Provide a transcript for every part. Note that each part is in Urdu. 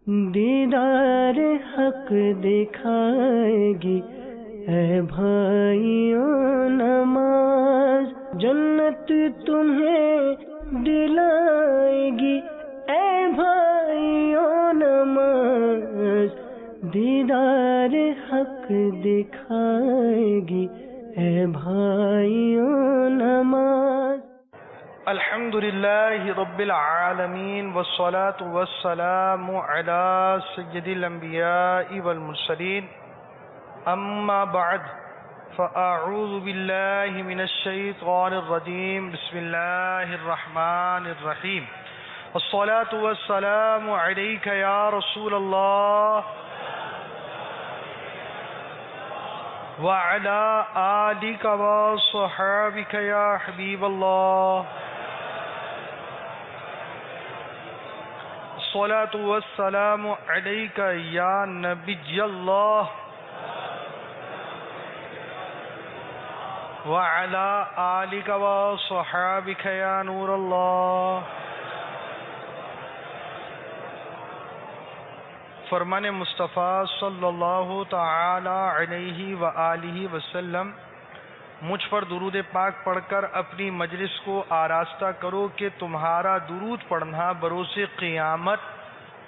دیدار حق دکھائے گی اے بھائیوں نماز، جنت تمہیں دلائے گی اے بھائیوں نماز، دیدار حق دکھائے گی اے بھائیوں نماز۔ الحمد للہ رب العالمین والصلاة والسلام علی سید الانبیاء والمرسلین، اما بعد فاعوذ باللہ من الشیطان الرجیم، بسم اللہ الرحمن الرحیم، الصلاة والسلام علیک یا رسول اللہ وعلی آلک وصحابک یا حبیب اللہ، الصلاة والسلام علیک یا نبی اللہ وعلی آلک وصحابک یا نور اللہ۔ فرمان مصطفیٰ صلی اللہ تعالی علیہ وآلہ وسلم، مجھ پر درود پاک پڑھ کر اپنی مجلس کو آراستہ کرو کہ تمہارا درود پڑھنا بروز قیامت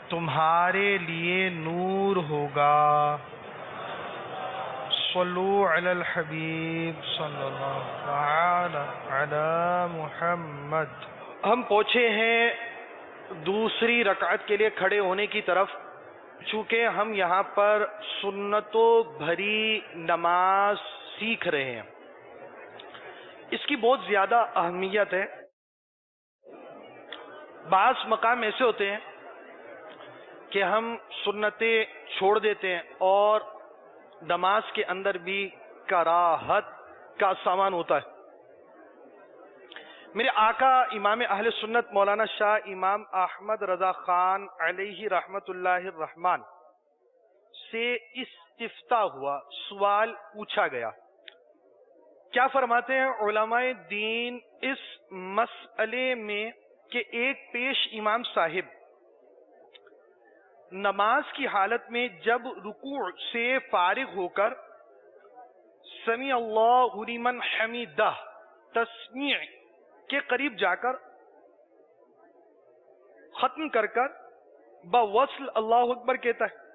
تمہارے لیے نور ہوگا۔ صلو علی الحبیب صلی اللہ تعالی علی محمد۔ ہم پہنچے ہیں دوسری رکعت کے لیے کھڑے ہونے کی طرف۔ چونکہ ہم یہاں پر سنتوں بھری نماز سیکھ رہے ہیں، اس کی بہت زیادہ اہمیت ہے۔ بعض مقام ایسے ہوتے ہیں کہ ہم سنتیں چھوڑ دیتے ہیں اور نماز کے اندر بھی کراہت کا سامان ہوتا ہے۔ میرے آقا امام اہل سنت مولانا شاہ امام احمد رضا خان علیہ رحمت اللہ الرحمن سے استفتاء ہوا، سوال پوچھا گیا۔ کیا فرماتے ہیں علماء دین اس مسئلے میں کہ ایک پیش امام صاحب نماز کی حالت میں جب رکوع سے فارغ ہو کر سمیع اللہ لمن حمیدہ تسمیع کے قریب جا کر ختم کر بوصل اللہ اکبر کہتا ہے،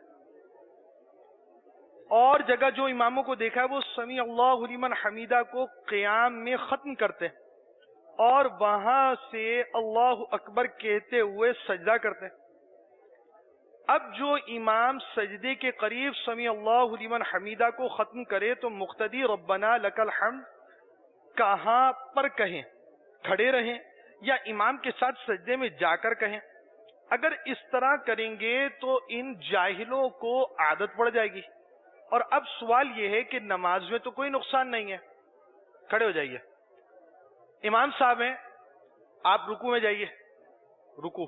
اور جگہ جو اماموں کو دیکھا ہے وہ سمیع اللہ لمن حمیدہ کو قیام میں ختم کرتے ہیں اور وہاں سے اللہ اکبر کہتے ہوئے سجدہ کرتے ہیں۔ اب جو امام سجدے کے قریب سمیع اللہ لمن حمیدہ کو ختم کرے تو مقتدی ربنا لک الحمد کہاں پر کہیں، کھڑے رہیں یا امام کے ساتھ سجدے میں جا کر کہیں؟ اگر اس طرح کریں گے تو ان جاہلوں کو عادت پڑ جائے گی۔ اور اب سوال یہ ہے کہ نماز میں تو کوئی نقصان نہیں ہے، کھڑے ہو جائیے۔ امام صاحب ہیں، آپ رکوع میں جائیے، رکوع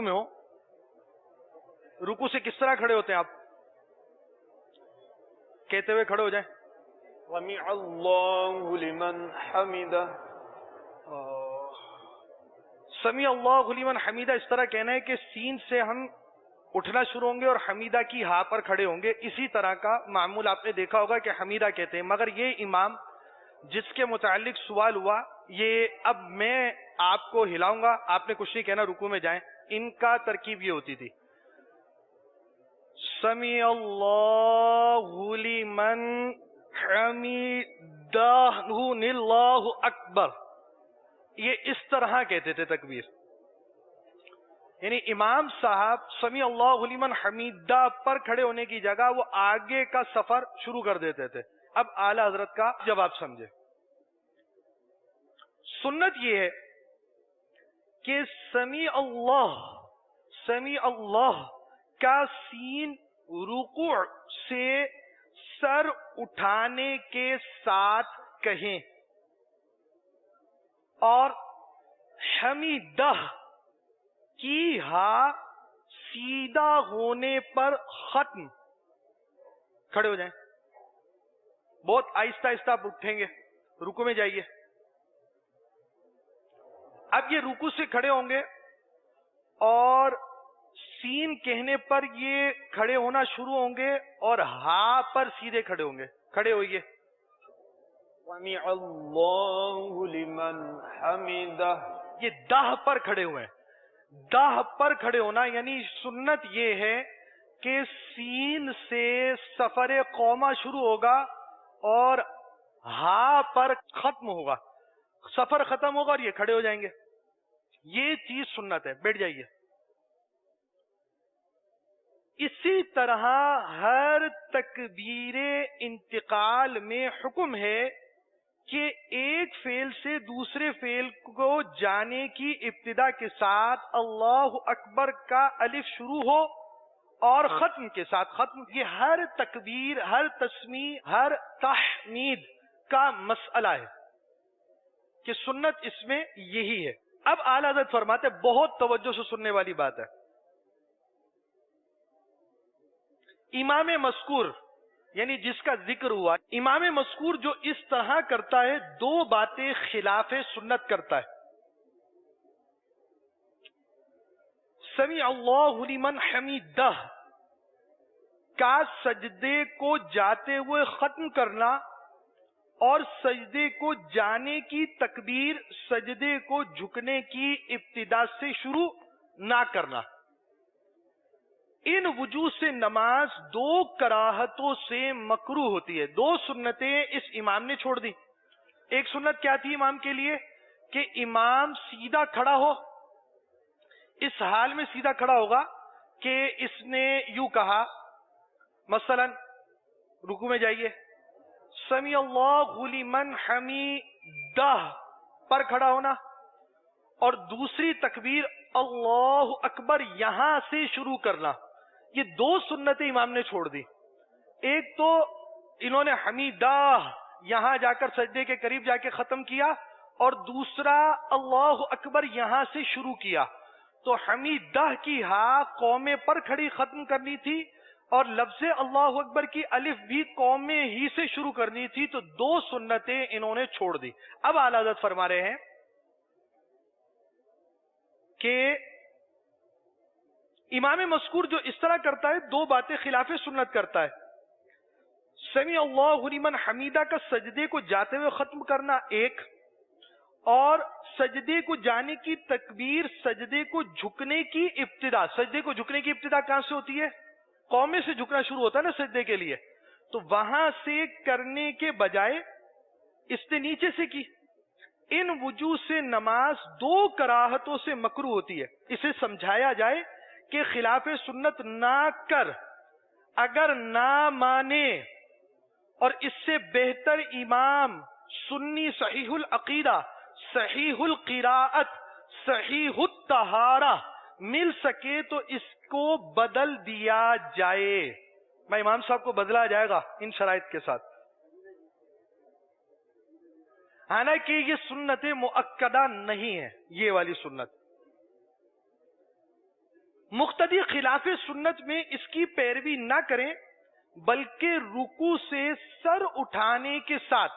میں ہو، رکوع سے کس طرح کھڑے ہوتے ہیں آپ؟ کہتے ہوئے کھڑے ہو جائیں، سمیع اللہ لمن حمیدہ۔ سمیع اللہ لمن حمیدہ اس طرح کہنا ہے کہ سین سے ہم اٹھنا شروع ہوں گے اور حمیدہ کی ہاں پر کھڑے ہوں گے۔ اسی طرح کا معمول آپ نے دیکھا ہوگا کہ حمیدہ کہتے ہیں، مگر یہ امام جس کے متعلق سوال ہوا، یہ اب میں آپ کو ہلاؤں گا، آپ نے کچھ نہیں کہنا، رکوع میں جائیں۔ ان کا ترکیب یہ ہوتی تھی، سمیع اللہ لمن حمیدہ اللہ اکبر، یہ اس طرح کہتے تھے تکبیر، یعنی امام صاحب سمیع اللہ لمن حمیدہ پر کھڑے ہونے کی جگہ وہ آگے کا سفر شروع کر دیتے تھے۔ اب اعلی حضرت کا جواب سمجھے۔ سنت یہ ہے کہ سمیع اللہ کا سین رکوع سے سر اٹھانے کے ساتھ کہیں اور حمیدہ کی ہاں سیدھا ہونے پر ختم، کھڑے ہو جائیں، بہت آہستہ آہستہ آپ اٹھیں گے، رکوع میں جائیے۔ اب یہ رکوع سے کھڑے ہوں گے اور سین کہنے پر یہ کھڑے ہونا شروع ہوں گے اور ہا پر سیدھے کھڑے ہوں گے. کھڑے ہوئیے. سمع اللہ لمن حمدہ. یہ دہ پر کھڑے ہوئے ہیں. دہ پر کھڑے ہونا یعنی سنت یہ ہے کہ سین سے سفر قوما شروع ہوگا اور ہا پر ختم ہوگا. سفر ختم ہوگا اور یہ کھڑے ہو جائیں گے. یہ چیز سنت ہے. بیٹھ جائیے. اسی طرح ہر تکبیر انتقال میں حکم ہے کہ ایک فعل سے دوسرے فعل کو جانے کی ابتدا کے ساتھ اللہ اکبر کا الف شروع ہو اور ختم کے ساتھ ختم. یہ ہر تکبیر، ہر تسمیع، ہر تحمید کا مسئلہ ہے کہ سنت اس میں یہی ہے. اب اعلیٰ حضرت فرماتے بہت توجہ سے سننے والی بات ہے. امام مذکور یعنی جس کا ذکر ہوا، امام مذکور جو اس طرح کرتا ہے دو باتیں خلاف سنت کرتا ہے. سمع اللہ لمن حمیدہ کا سجدے کو جاتے ہوئے ختم کرنا اور سجدے کو جانے کی تکبیر سجدے کو جھکنے کی ابتدا سے شروع نہ کرنا. ان وجوہ سے نماز دو کراہتوں سے مکروہ ہوتی ہے. دو سنتیں اس امام نے چھوڑ دی. ایک سنت کیا تھی امام کے لیے کہ امام سیدھا کھڑا ہو. اس حال میں سیدھا کھڑا ہوگا کہ اس نے یوں کہا، مثلا رکوع میں جائیے، سمیع اللہ لمن حمیدہ پر کھڑا ہونا اور دوسری تکبیر اللہ اکبر یہاں سے شروع کرنا. یہ دو سنتیں امام نے چھوڑ دی. ایک تو انہوں نے حمیدہ یہاں جا کر سجدے کے قریب جا کے ختم کیا اور دوسرا اللہ اکبر یہاں سے شروع کیا. تو حمیدہ کی ہا قومے پر کھڑی ختم کرنی تھی اور لفظ اللہ اکبر کی الف بھی قومے ہی سے شروع کرنی تھی. تو دو سنتیں انہوں نے چھوڑ دی. اب اعلیٰ حضرت فرما رہے ہیں کہ امام مذکور جو اس طرح کرتا ہے دو باتیں خلاف سنت کرتا ہے. سمیع اللہ لمن حمیدہ کا سجدے کو جاتے ہوئے ختم کرنا ایک، اور سجدے کو جانے کی تکبیر سجدے کو جھکنے کی ابتدا. سجدے کو جھکنے کی ابتدا کہاں سے ہوتی ہے؟ قومے سے جھکنا شروع ہوتا ہے نا سجدے کے لیے. تو وہاں سے کرنے کے بجائے اس نے نیچے سے کی. ان وجوہ سے نماز دو کراہتوں سے مکروہ ہوتی ہے. اسے سمجھایا جائے کہ خلاف سنت نہ کر، اگر نہ مانے اور اس سے بہتر امام سنی صحیح العقیدہ، صحیح القراءت، صحیح الطہارہ مل سکے تو اس کو بدل دیا جائے. میں امام صاحب کو بدلا جائے گا ان شرائط کے ساتھ. حالانکہ یہ سنت مؤکدہ نہیں ہے. یہ والی سنت مقتدی خلاف سنت میں اس کی پیروی نہ کریں، بلکہ رکوع سے سر اٹھانے کے ساتھ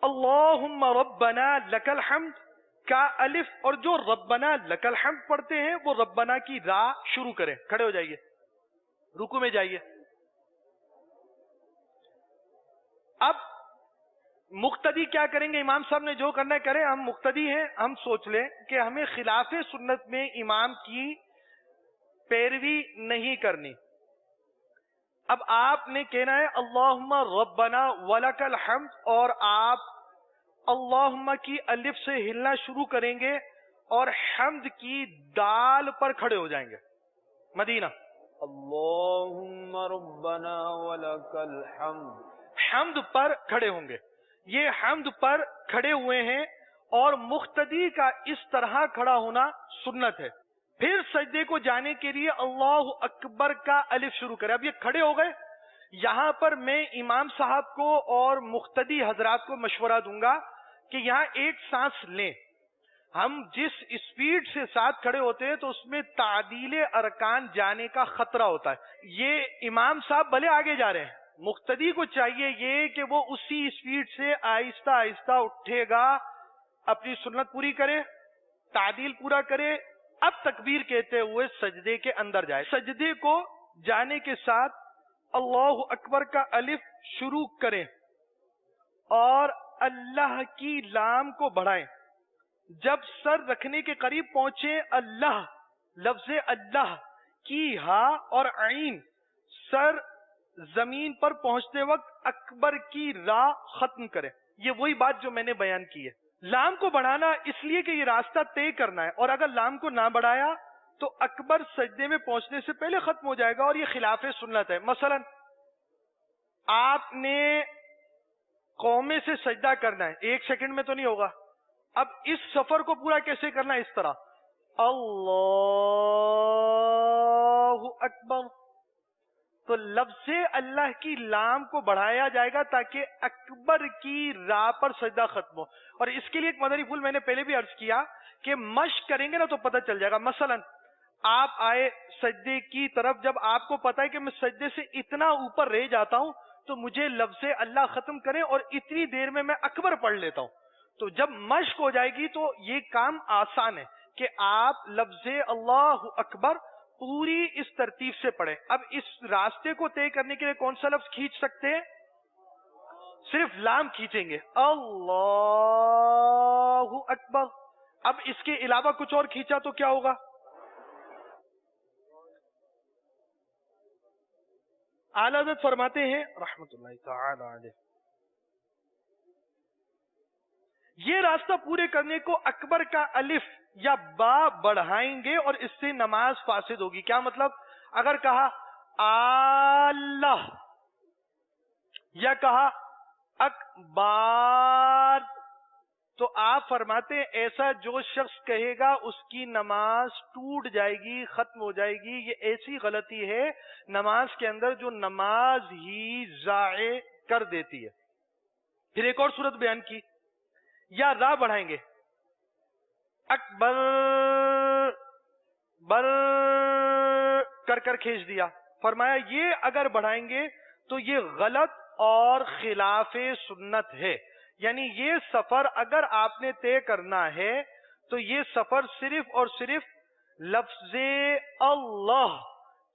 اللہم ربنا لک الحمد کا الف اور جو ربنا لک الحمد پڑھتے ہیں وہ ربنا کی را شروع کریں. کھڑے ہو جائیے، رکوع میں جائیے. اب مقتدی کیا کریں گے؟ امام صاحب نے جو کرنا ہے کریں. ہم مقتدی ہیں، ہم سوچ لیں کہ ہمیں خلاف سنت میں امام کی پیروی نہیں کرنی. اب آپ نے کہنا ہے اللہم ربنا ولک الحمد اور آپ اللہم کی الف سے ہلنا شروع کریں گے اور حمد کی دال پر کھڑے ہو جائیں گے. مدینہ اللہم ربنا ولک الحمد، حمد پر کھڑے ہوں گے. یہ حمد پر کھڑے ہوئے ہیں اور مقتدی کا اس طرح کھڑا ہونا سنت ہے. پھر سجدے کو جانے کے لیے اللہ اکبر کا الف شروع کرے. اب یہ کھڑے ہو گئے. یہاں پر میں امام صاحب کو اور مقتدی حضرات کو مشورہ دوں گا کہ یہاں ایک سانس لیں. ہم جس اسپیڈ سے ساتھ کھڑے ہوتے ہیں تو اس میں تعدیل ارکان جانے کا خطرہ ہوتا ہے. یہ امام صاحب بھلے آگے جا رہے ہیں، مقتدی کو چاہیے یہ کہ وہ اسی اسپیڈ سے آہستہ آہستہ اٹھے گا، اپنی سنت پوری کرے، تعدیل پورا کرے، اب تکبیر کہتے ہوئے سجدے کے اندر جائے. سجدے کو جانے کے ساتھ اللہ اکبر کا الف شروع کریں اور اللہ کی لام کو بڑھائیں. جب سر رکھنے کے قریب پہنچے اللہ، لفظ اللہ کی ہا اور عین سر زمین پر پہنچتے وقت اکبر کی را ختم کریں. یہ وہی بات جو میں نے بیان کی ہے. لام کو بڑھانا اس لیے کہ یہ راستہ طے کرنا ہے، اور اگر لام کو نہ بڑھایا تو اکبر سجدے میں پہنچنے سے پہلے ختم ہو جائے گا، اور یہ خلاف سنت ہے. مثلا آپ نے قومے سے سجدہ کرنا ہے، 1 سیکنڈ میں تو نہیں ہوگا. اب اس سفر کو پورا کیسے کرنا ہے؟ اس طرح اللہ اکبر. تو لفظ اللہ کی لام کو بڑھایا جائے گا تاکہ اکبر کی راہ پر سجدہ ختم ہو. اور اس کے لیے ایک مدری پھول میں نے پہلے بھی عرض کیا کہ مشق کریں گے نا تو پتہ چل جائے گا. مثلا آپ آئے سجدے کی طرف، جب آپ کو پتا ہے کہ میں سجدے سے اتنا اوپر رہ جاتا ہوں تو مجھے لفظ اللہ ختم کریں اور اتنی دیر میں اکبر پڑھ لیتا ہوں. تو جب مشق ہو جائے گی تو یہ کام آسان ہے کہ آپ لفظ اللہ اکبر پوری اس ترتیب سے پڑھیں. اب اس راستے کو طے کرنے کے لیے کون سا لفظ کھینچ سکتے ہیں؟ صرف لام کھینچیں گے، اللہ اکبر. اب اس کے علاوہ کچھ اور کھینچا تو کیا ہوگا؟ اعلی حضرت فرماتے ہیں رحمت اللہ تعالی علیہ، یہ راستہ پورے کرنے کو اکبر کا الف یا با بڑھائیں گے اور اس سے نماز فاسد ہوگی. کیا مطلب؟ اگر کہا اللہ یا کہا اکبار تو آپ فرماتے ہیں ایسا جو شخص کہے گا اس کی نماز ٹوٹ جائے گی، ختم ہو جائے گی. یہ ایسی غلطی ہے نماز کے اندر جو نماز ہی ضائع کر دیتی ہے. پھر ایک اور صورت بیان کی، یا را بڑھائیں گے، اکبر بر کر کر کھینچ دیا. فرمایا یہ اگر بڑھائیں گے تو یہ غلط اور خلاف سنت ہے. یعنی یہ سفر اگر آپ نے طے کرنا ہے تو یہ سفر صرف اور صرف لفظ اللہ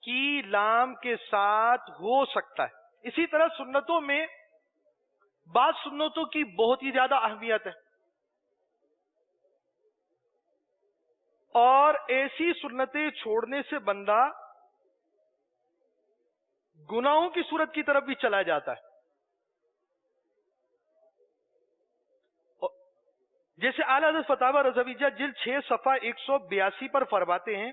کی لام کے ساتھ ہو سکتا ہے. اسی طرح سنتوں میں بعض سنتوں کی بہت ہی زیادہ اہمیت ہے، اور ایسی سنتیں چھوڑنے سے بندہ گناہوں کی صورت کی طرف بھی چلا جاتا ہے. جیسے اعلیٰ حضرت فتاوی رضویہ جلد 6 صفحہ 182 پر فرماتے ہیں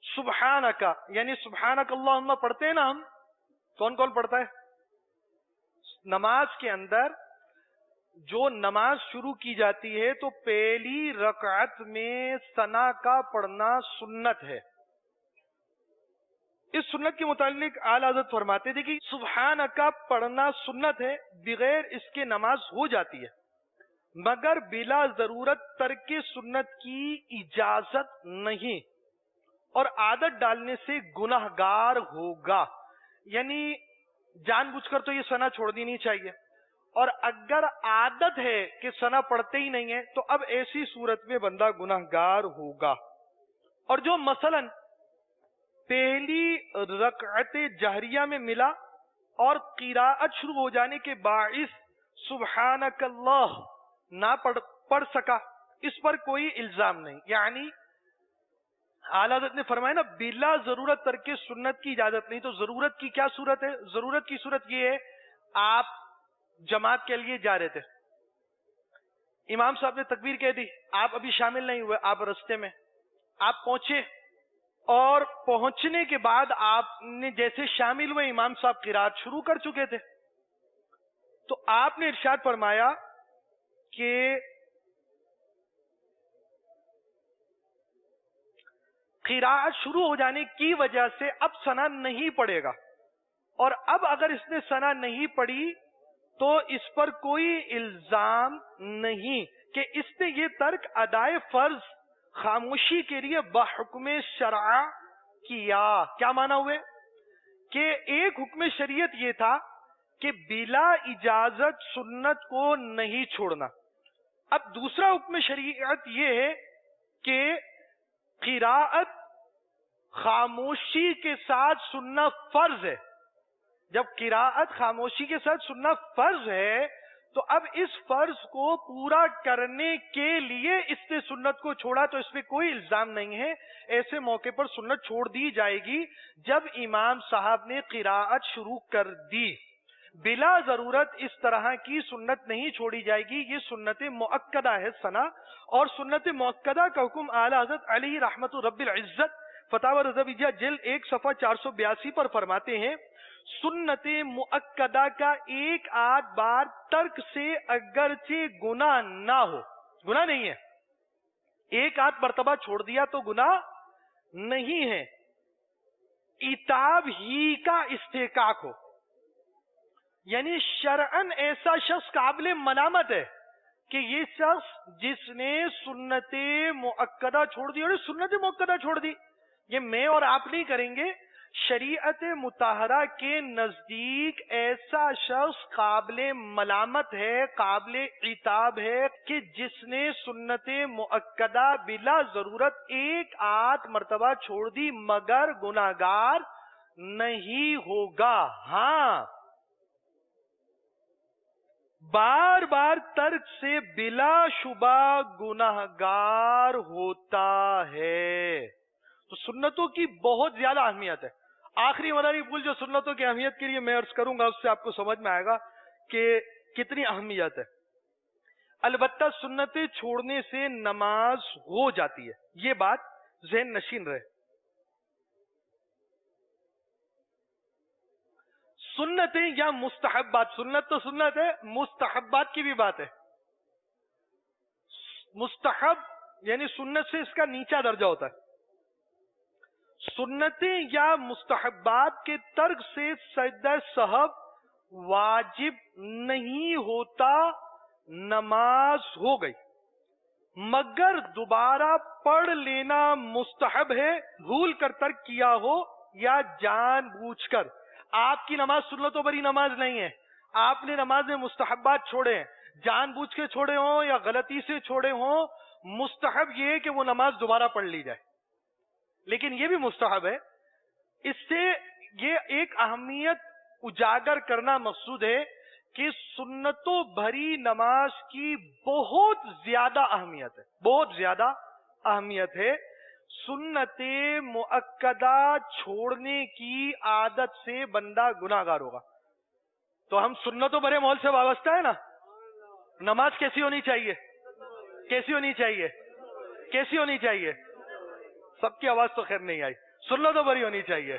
سبحانک، یعنی سبحانک اللہم پڑھتے ہیں نا ہم، کون کون پڑھتا ہے؟ نماز کے اندر جو نماز شروع کی جاتی ہے تو پہلی رکعت میں ثنا کا پڑھنا سنت ہے. اس سنت کے متعلق اعلیٰ حضرت فرماتے تھے کہ سبحان کا پڑھنا سنت ہے، بغیر اس کے نماز ہو جاتی ہے، مگر بلا ضرورت ترک سنت کی اجازت نہیں، اور عادت ڈالنے سے گناہ گار ہوگا. یعنی جان بوجھ کر تو یہ ثنا چھوڑنی نہیں چاہیے، اور اگر عادت ہے کہ ثنا پڑھتے ہی نہیں ہے تو اب ایسی صورت میں بندہ گناہ گار ہوگا. اور جو مثلاً پہلی رکعت جہریہ میں ملا اور قراءت شروع ہو جانے کے باعث سبحانک اللہ نہ پڑھ سکا، اس پر کوئی الزام نہیں. یعنی اعلیٰ حضرت نے فرمایا نا بلا ضرورت ترک سنت کی اجازت نہیں. تو ضرورت کی کیا صورت ہے؟ ضرورت کی صورت یہ ہے آپ جماعت کے لیے جا رہے تھے، امام صاحب نے تکبیر کہہ دی، آپ ابھی شامل نہیں ہوئے، آپ رستے میں آپ پہنچے، اور پہنچنے کے بعد آپ نے جیسے شامل ہوئے امام صاحب قرات شروع کر چکے تھے، تو آپ نے ارشاد فرمایا کہ قرات شروع ہو جانے کی وجہ سے اب ثنا نہیں پڑے گا، اور اب اگر اس نے ثنا نہیں پڑھی تو اس پر کوئی الزام نہیں کہ اس نے یہ ترک ادائے فرض خاموشی کے لیے بحکم شرع کیا. کیا معنی ہوئے؟ کہ ایک حکم شریعت یہ تھا کہ بلا اجازت سنت کو نہیں چھوڑنا. اب دوسرا حکم شریعت یہ ہے کہ قراءت خاموشی کے ساتھ سننا فرض ہے. جب قراءت خاموشی کے ساتھ سننا فرض ہے تو اب اس فرض کو پورا کرنے کے لیے اس نے سنت کو چھوڑا تو اس پہ کوئی الزام نہیں ہے. ایسے موقع پر سنت چھوڑ دی جائے گی جب امام صاحب نے قراءت شروع کر دی. بلا ضرورت اس طرح کی سنت نہیں چھوڑی جائے گی. یہ سنت مؤکدہ ہے ثنا. اور سنت مؤکدہ کا حکم اعلی حضرت علی رحمت رب العزت فتاوی رضویہ جلد 1 صفحہ 482 پر فرماتے ہیں سنت مؤکدہ کا ایک آدھ بار ترک سے اگرچہ گناہ نہ ہو، گناہ نہیں ہے، ایک آدھ مرتبہ چھوڑ دیا تو گناہ نہیں ہے، عتاب ہی کا استحقاق ہو. یعنی شرعن ایسا شخص قابل ملامت ہے کہ یہ شخص جس نے سنت مؤکدہ چھوڑ دی، اور سنت مؤکدہ چھوڑ دی یہ میں اور آپ نہیں کریں گے، شریعت مطہرہ کے نزدیک ایسا شخص قابل ملامت ہے، قابل عتاب ہے کہ جس نے سنت مؤکدہ بلا ضرورت ایک آدھ مرتبہ چھوڑ دی مگر گناہگار نہیں ہوگا. ہاں بار بار ترک سے بلا شبہ گناہگار ہوتا ہے. تو سنتوں کی بہت زیادہ اہمیت ہے. آخری مداری پھول جو سنتوں کی اہمیت کے لیے میں عرض کروں گا اس سے آپ کو سمجھ میں آئے گا کہ کتنی اہمیت ہے. البتہ سنتیں چھوڑنے سے نماز ہو جاتی ہے، یہ بات ذہن نشین رہے. سنتیں یا مستحبات، سنت تو سنت ہے، مستحبات کی بھی بات ہے. مستحب یعنی سنت سے اس کا نیچا درجہ ہوتا ہے. سنتیں یا مستحبات کے ترک سے سجدہ سہو واجب نہیں ہوتا، نماز ہو گئی، مگر دوبارہ پڑھ لینا مستحب ہے، بھول کر ترک کیا ہو یا جان بوجھ کر. آپ کی نماز سنتوں بری نماز نہیں ہے، آپ نے نماز میں مستحبات چھوڑے ہیں، جان بوجھ کے چھوڑے ہوں یا غلطی سے چھوڑے ہوں، مستحب یہ ہے کہ وہ نماز دوبارہ پڑھ لی جائے. لیکن یہ بھی مستحب ہے. اس سے یہ ایک اہمیت اجاگر کرنا مقصود ہے کہ سنتوں بھری نماز کی بہت زیادہ اہمیت ہے، بہت زیادہ اہمیت ہے. سنت مؤکدہ چھوڑنے کی عادت سے بندہ گناہگار ہوگا. تو ہم سنتوں بھرے ماحول سے وابستہ ہے نا. نماز کیسی ہونی چاہیے؟ کیسی ہونی چاہیے؟ کیسی ہونی چاہیے؟ سب کی آواز تو خیر نہیں آئی. سنتوں بھری ہونی چاہیے.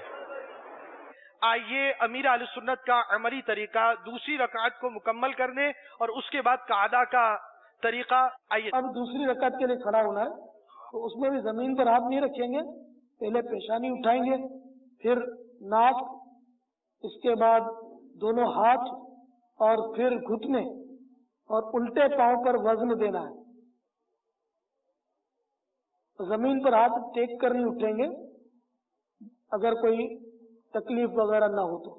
آئیے امیر اہل سنت کا عملی طریقہ دوسری رکعت کو مکمل کرنے اور اس کے بعد قعدہ کا طریقہ. آئیے اب دوسری رکعت کے لیے کھڑا ہونا ہے تو اس میں بھی زمین پر ہاتھ نہیں رکھیں گے، پہلے پیشانی اٹھائیں گے، پھر ناک، اس کے بعد دونوں ہاتھ اور پھر گھٹنے، اور الٹے پاؤں پر وزن دینا ہے. زمین پر ہاتھ ٹیک کر نہیں اٹھیں گے اگر کوئی تکلیف وغیرہ نہ ہو تو.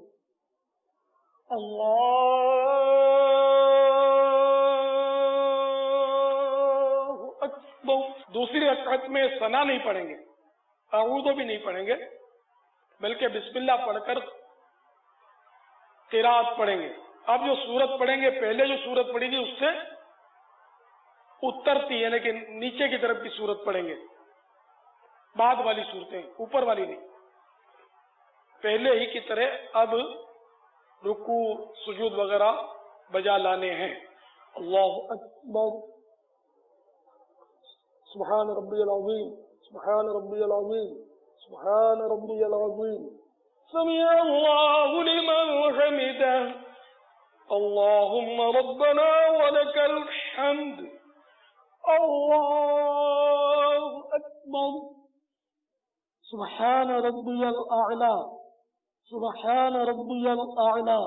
اللہ اکبر. دوسری رکعت میں ثنا نہیں پڑھیں گے، اعوذ بھی نہیں پڑھیں گے، بلکہ بسم اللہ پڑھ کر قرات پڑھیں گے. اب جو سورت پڑھیں گے پہلے جو سورت پڑھی تھی اس سے اترتی یعنی کہ نیچے کی طرف کی سورت پڑھیں گے. بعد والی صورتیں، اوپر والی نہیں. پہلے ہی کی طرح اب رکوع سجود وغیرہ بجا لانے ہیں. اللہ اکبر. سبحان ربی العظیم، سبحان ربی العظیم، سبحان ربی العظیم. سمع اللہ لمن حمدہ. اللهم ربنا ولك الحمد. اللہ اکبر. سبحان ربی الاعلی، سبحان ربی الاعلی،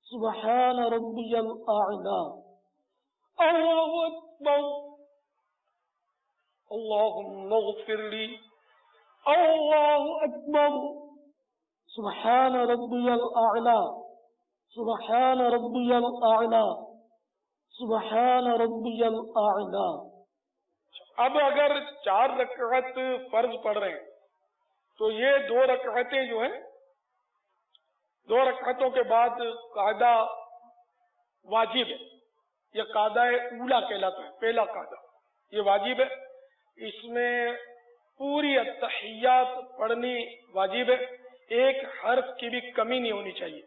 سبحان ربی الاعلی. اللہ اکبر. اللهم اغفر لي. اللہ اکبر. سبحان ربی الاعلی، سبحان ربی الاعلی، سبحان ربی الاعلی. اب اگر 4 رکعت فرض پڑھ رہے ہیں تو یہ 2 رکعتیں جو ہیں 2 رکعتوں کے بعد قاعدہ واجب ہے، یہ قاعدہ اولا کہلاتا ہے، پہلا قاعدہ یہ واجب ہے، اس میں پوری التحیات پڑھنی واجب ہے، ایک حرف کی بھی کمی نہیں ہونی چاہیے۔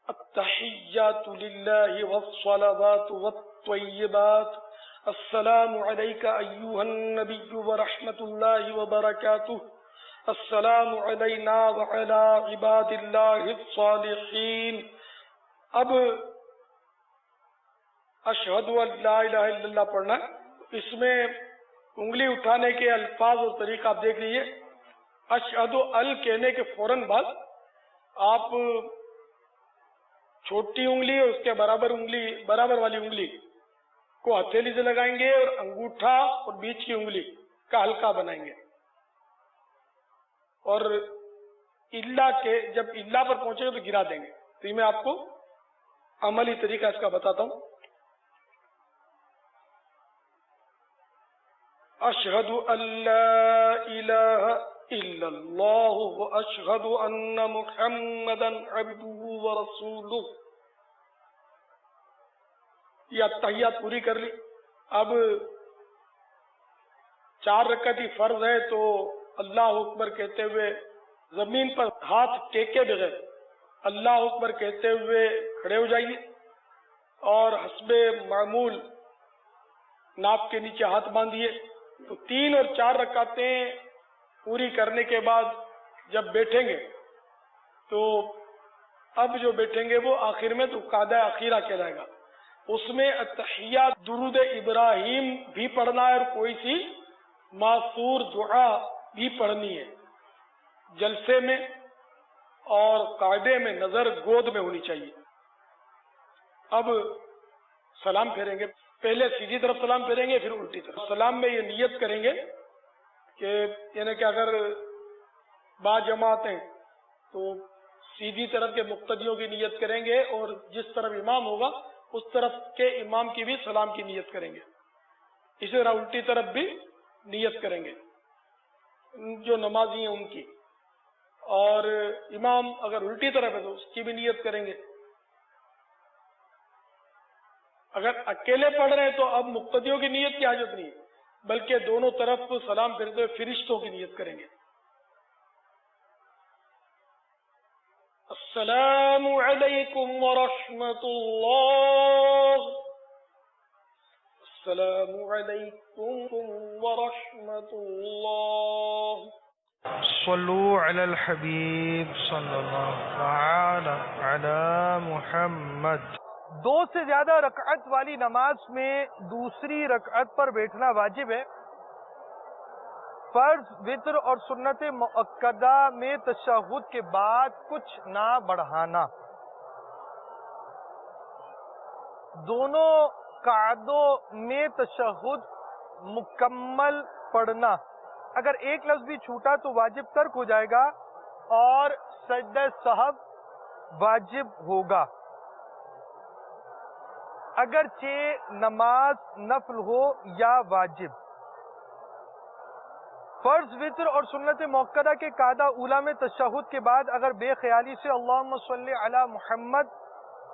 التحیات للہ والصلوات والطیبات السلام علیک ایہا النبی ورحمۃ اللہ وبرکاتہ السلام علینا وعلی عباد اللہ الصالحین۔ اب اشہد ان لا الہ الا اللہ پڑھنا ہے، اس میں انگلی اٹھانے کے الفاظ اور طریقہ آپ دیکھ لیجیے۔ اشہد ال کہنے کے فوراً بعد آپ چھوٹی انگلی اور اس کے برابر والی انگلی کو ہتھیلی سے لگائیں گے اور انگوٹھا اور بیچ کی انگلی کا حلقہ بنائیں گے، اور جب اللہ پر پہنچے گا تو گرا دیں گے۔ تو یہ میں آپ کو عملی طریقہ اس کا بتاتا ہوں۔ اشہد ان لا الہ الا اللہ واشہد ان محمدا عبدہ ورسولہ، یہ التحیات پوری کر لی۔ اب 4 رکعت ہی فرض ہے تو اللہ اکبر کہتے ہوئے زمین پر ہاتھ ٹیکے بغیر اللہ اکبر کہتے ہوئے کھڑے ہو جائیے، اور حسب معمول ناپ کے نیچے ہاتھ باندھیے۔ تو 3 اور 4 رکعتیں پوری کرنے کے بعد جب بیٹھیں گے تو اب جو بیٹھیں گے وہ آخر میں تو قاعدہ اخیرہ کہلائے گا، اس میں التحیات درود ابراہیم بھی پڑھنا ہے اور کوئی سی ماثور دعا بھی پڑھنی ہے۔ جلسے میں اور قاعدے میں نظر گود میں ہونی چاہیے۔ اب سلام پھیریں گے، پہلے سیدھی طرف سلام پھیریں گے پھر الٹی طرف۔ سلام میں یہ نیت کریں گے کہ یعنی کہ اگر با جماعت ہیں تو سیدھی طرف کے مقتدیوں کی نیت کریں گے، اور جس طرف امام ہوگا اس طرف کے امام کی بھی سلام کی نیت کریں گے۔ اسی طرح الٹی طرف بھی نیت کریں گے جو نمازی ہیں ان کی، اور امام اگر الٹی طرف ہے تو اس کی بھی نیت کریں گے۔ اگر اکیلے پڑھ رہے ہیں تو اب مقتدیوں کی نیت کی حاجت نہیں، بلکہ دونوں طرف سلام پھیرتے ہوئے فرشتوں کی نیت کریں گے۔ السلام علیکم ورحمۃ اللہ، السلام علیکم ورحمۃ اللہ۔ صلو علی الحبیب صلی اللہ تعالی علی محمد۔ 2 سے زیادہ رکعت والی نماز میں دوسری رکعت پر بیٹھنا واجب ہے۔ فرض، وتر اور سنت مؤکدہ میں تشہد کے بعد کچھ نہ بڑھانا۔ دونوں قعدوں میں تشہد مکمل پڑھنا، اگر ایک لفظ بھی چھوٹا تو واجب ترک ہو جائے گا اور سجدہ سہو واجب ہوگا، اگرچہ نماز نفل ہو یا واجب۔ فرض، وتر اور سنت موقدہ کے قاعدہ اولا میں تشہد کے بعد اگر بے خیالی سے اللہم صلی علی محمد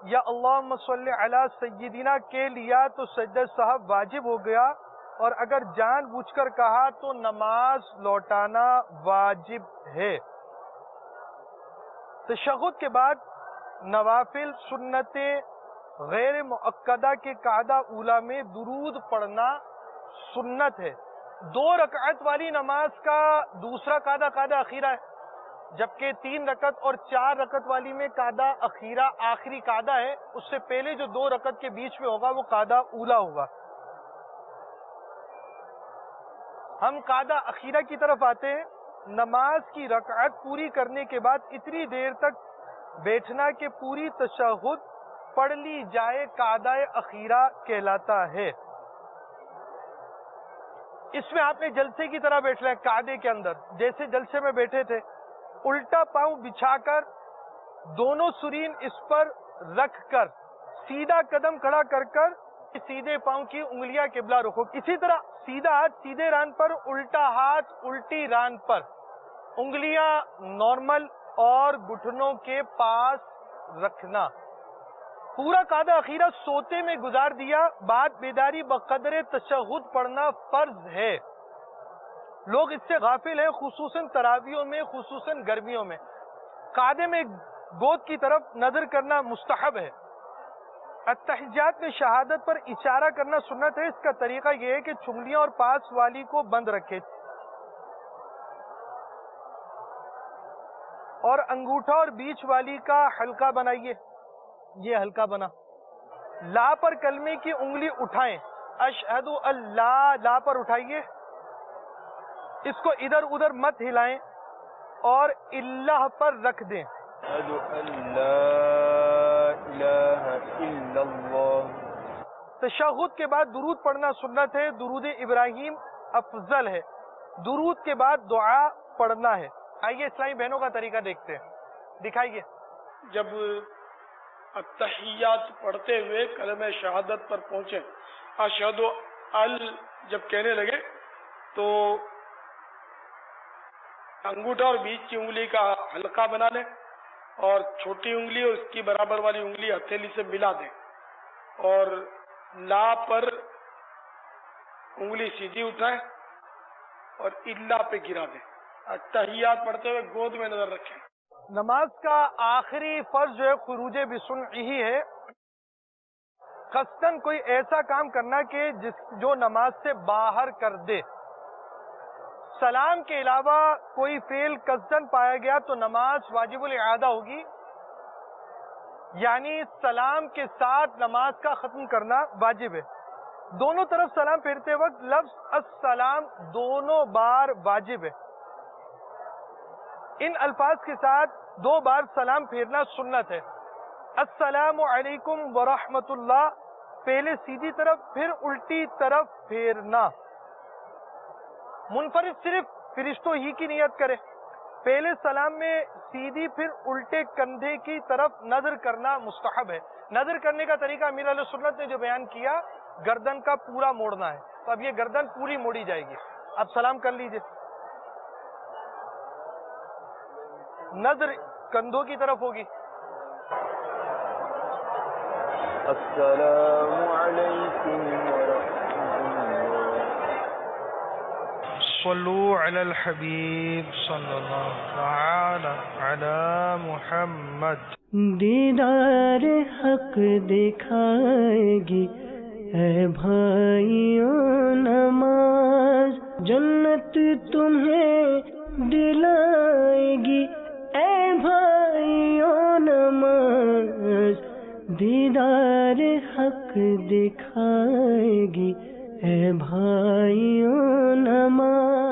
یا اللہم صلی علی سیدنا کے لیا تو سجدہ سہو واجب ہو گیا، اور اگر جان بوجھ کر کہا تو نماز لوٹانا واجب ہے۔ تشہد کے بعد نوافل، سنتیں غیر مؤکدہ کے قاعدہ اولا میں درود پڑھنا سنت ہے۔ 2 رکعت والی نماز کا دوسرا قاعدہ قاعدہ اخیرہ ہے، جبکہ 3 رکعت اور 4 رکعت والی میں قاعدہ اخیرہ آخری قاعدہ ہے، اس سے پہلے جو 2 رکعت کے بیچ میں ہوگا وہ قاعدہ اولا ہوگا۔ ہم قاعدہ اخیرہ کی طرف آتے ہیں۔ نماز کی رکعت پوری کرنے کے بعد اتنی دیر تک بیٹھنا کہ پوری تشہد پڑھ لی جائے قاعدہ اخیرہ کہلاتا ہے۔ اس میں آپ نے جلسے کی طرح بیٹھنا ہے، قاعدے کے اندر جیسے جلسے میں بیٹھے تھے، الٹا پاؤں بچھا کر دونوں سرین اس پر رکھ کر سیدھا قدم کھڑا کر کر سیدھے پاؤں کی انگلیاں قبلہ رخ۔ اسی طرح سیدھا ہاتھ سیدھے ران پر، الٹا ہاتھ الٹی ران پر، انگلیاں نارمل اور گھٹنوں کے پاس رکھنا. پورا قعدہ اخیرہ سوتے میں گزار دیا. بعد بیداری بقدر تشہد پڑھنا فرض ہے. لوگ اس سے غافل ہیں، خصوصاً تراویحوں میں، خصوصاً گرمیوں میں. قعدے میں گود کی طرف نظر کرنا مستحب ہے. التحیات میں شہادت پر اشارہ کرنا سنت ہے. اس کا طریقہ یہ ہے کہ چنگلیاں اور پاس والی کو بند رکھے اور انگوٹھا اور بیچ والی کا حلقہ بنائیے. یہ حلقہ بنا. لا پر کلمے کی انگلی اٹھائیں. اشہد اللہ، لا پر اٹھائیے. اس کو ادھر ادھر مت ہلائیں اور اللہ پر رکھ دیں. اشہد ان لا الہ الا اللہ. تشہد کے بعد درود پڑھنا سنت ہے. درود ابراہیم افضل ہے. درود کے بعد دعا پڑھنا ہے. آئیے اسلامی بہنوں کا طریقہ دیکھتے ہیں. دکھائیے. جب التحیات پڑھتے ہوئے کلمہ شہادت پر پہنچے، اشہد ال جب کہنے لگے تو انگوٹھا اور بیچ کی انگلی کا حلقہ بنا لیں اور چھوٹی انگلی اور اس کی برابر والی انگلی ہتھیلی سے ملا دیں اور لا پر انگلی سیدھی اٹھائیں اور اللہ پہ گرا دیں. التحیات پڑھتے ہوئے گود میں نظر رکھیں. نماز کا آخری فرض جو ہے خروج بسمعہ ہی ہے. قصداً کوئی ایسا کام کرنا کہ جو نماز سے باہر کر دے. سلام کے علاوہ کوئی فعل قصداً پایا گیا تو نماز واجب الاعادہ ہوگی، یعنی سلام کے ساتھ نماز کا ختم کرنا واجب ہے. دونوں طرف سلام پھیرتے وقت لفظ السلام دونوں بار واجب ہے. ان الفاظ کے ساتھ 2 بار سلام پھیرنا سنت ہے. السلام علیکم ورحمۃ اللہ، پہلے سیدھی طرف پھر الٹی طرف پھیرنا. منفرد صرف فرشتوں ہی کی نیت کرے. پہلے سلام میں سیدھی پھر الٹے کندھے کی طرف نظر کرنا مستحب ہے. نظر کرنے کا طریقہ امیر اہل سنت نے جو بیان کیا، گردن کا پورا موڑنا ہے. تو اب یہ گردن پوری موڑی جائے گی. اب سلام کر لیجئے. نظر کندھوں کی طرف ہوگی. السلام علیکم ورحمۃ اللہ. صلو علی الحبیب صلی اللہ تعالی علی محمد. دیدار حق دکھائے گی اے بھائیوں نماز، جنت تمہیں دلائے گی اے بھائیوں نماز. دیدار حق دکھائے گی اے بھائیوں نماز.